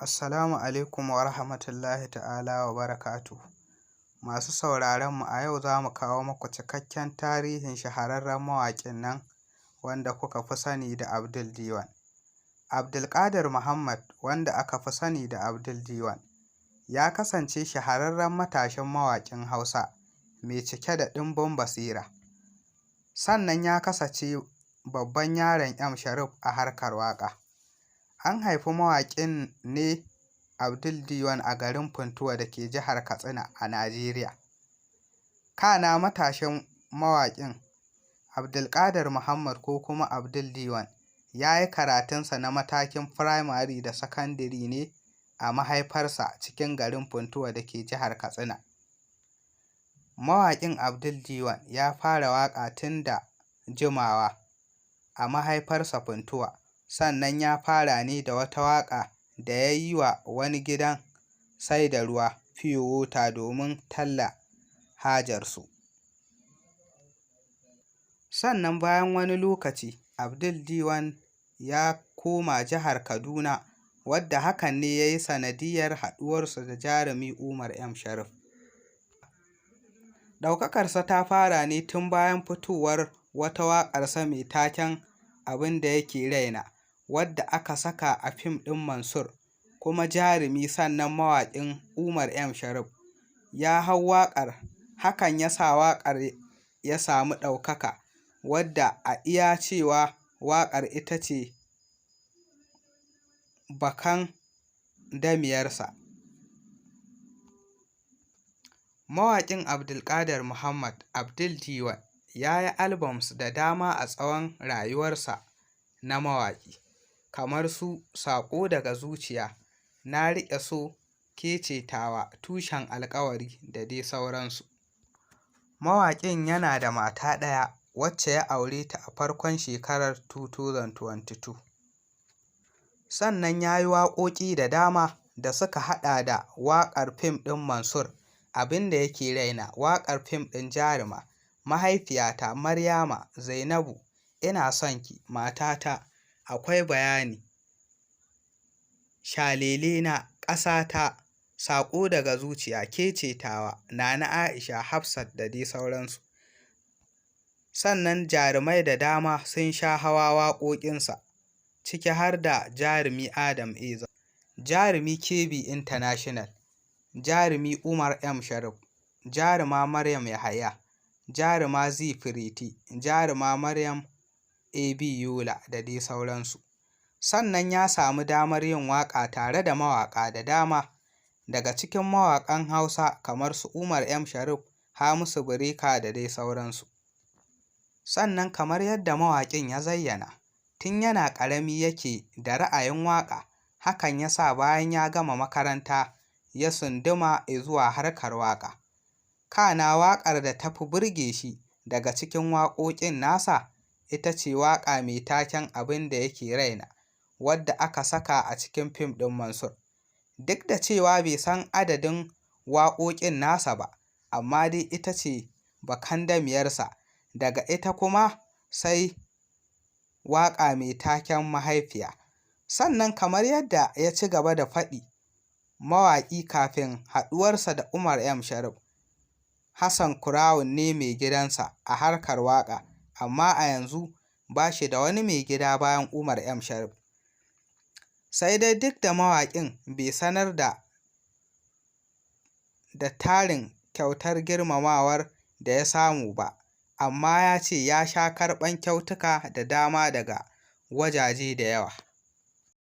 Assalamu alaikum wa rahmatullahi ta'ala wa barakatuhu. Masu sauraron mu a yau za mu kawo muku cikakken tarihin shahararren mawaƙin nan wanda kuka fi sani da Abdul Diwan. Abdulkadir Muhammad, wanda aka fi sani da Abdul Diwan, ya kasance shahararren matashin mawaƙin Hausa mai cike da ɗimbin basira. Sannan ya kasance babban yaron M Sharif a harkar waƙa. An haifi mawaƙin ne Abdul Diwan a garin Funtuwa da ke jihar Katsina a Najeriya. Kana matashin mawaƙin Abdulkadir Muhammad ko kuma Abdul Diwan ya yi karatunsa na matakin firamare da sakandire ne a mahaifarsa cikin garin Funtuwa da ke jihar Katsina. Mawaƙin Abdul Diwan ya fara waƙa tun da jimawa a mahaifarsa Funtuwa. Sannan ya fara ne da wata waƙa da ya yi wa wani gidan saida ruwa pure water domin talla hajarsu. Sannan bayan wani lokaci Abdul Diwan ya koma jihar Kaduna, wadda hakan ne ya yi sanadiyyar haɗuwarsa da jarumi Umar M Sharif. Ɗaukakarsa ta fara ne tun bayan fitowar wata waƙarsa mai taken Abin da yake raina, wadda aka saka a fim ɗin Mansur, kuma jarumi sannan mawaƙin Umar M Sharif ya hau waƙar. Hakan ya sa waƙar ya samu ɗaukaka, wadda a iya cewa waƙar ita ce bakan damiyarsa. Mawaƙin Abdulkadir Muhammad Abdul Diwan ya yi albums da dama a tsawon rayuwarsa na mawaƙi, kamar su Saƙo daga Zuciya, Na riƙe So, Ke ce Tawa, Tushen Alƙawari da dai sauransu. Mawaƙin yana da mata ɗaya wacce ya aure ta a farkon shekarar 2022. Sannan ya yi waƙoƙi da dama da suka haɗa da waƙar fim ɗin Mansur Abin da yake raina, waƙar fim ɗin Jaruma, Mahaifiyata, Maryama, Zainabu, Ina son ki, Matata, Akwai Bayani, Shalelena, Ƙasata, Saƙo daga Zuciya, Ke ce Tawa, Nana Aisha, Hafsat da dai sauransu. Sannan jarumai da dama sun sha hawa waƙoƙinsa, ciki har da jarumi Adam A. Zango, jarumi KB International, jarumi Umar M Sharif, jaruma Maryam Yahaya, jaruma Z Pretty, jaruma Maryam AB Yola da dai sauransu. Sannan ya samu damar yin waƙa tare da mawaƙa da dama daga cikin mawaƙan Hausa kamar su Umar M Sharif, Hamisu Breaker da dai sauransu. Sannan kamar yadda mawaƙin ya zayyana, tun yana ƙarami yake da ra'ayin waƙa. Hakan ya sa bayan ya gama makaranta ya tsunduma zuwa harkar waƙa. Kana waƙar da ta fi burge shi daga cikin waƙoƙin nasa ita ce waƙa mai taken Abin da yake raina, wadda aka saka a cikin fim ɗin Mansur. Duk da cewa bai san adadin waƙoƙin nasa ba, amma dai ita ce bakan damiyarsa. Daga ita kuma sai waƙa mai taken Mahaifiya. Sannan kamar yadda ya ci gaba da faɗi, mawaƙi kafin haɗuwarsa da Umar M Sharif, Hassan Crown ne mai gidansa a harkar waƙa, amma a yanzu ba shi da wani mai gida bayan Umar M Sharif. Sai dai duk da mawaƙin bai sanar da tarin kyautar girmamawar da ya samu ba, amma ya ce ya sha karɓan kyautuka da dama daga wajaje da yawa.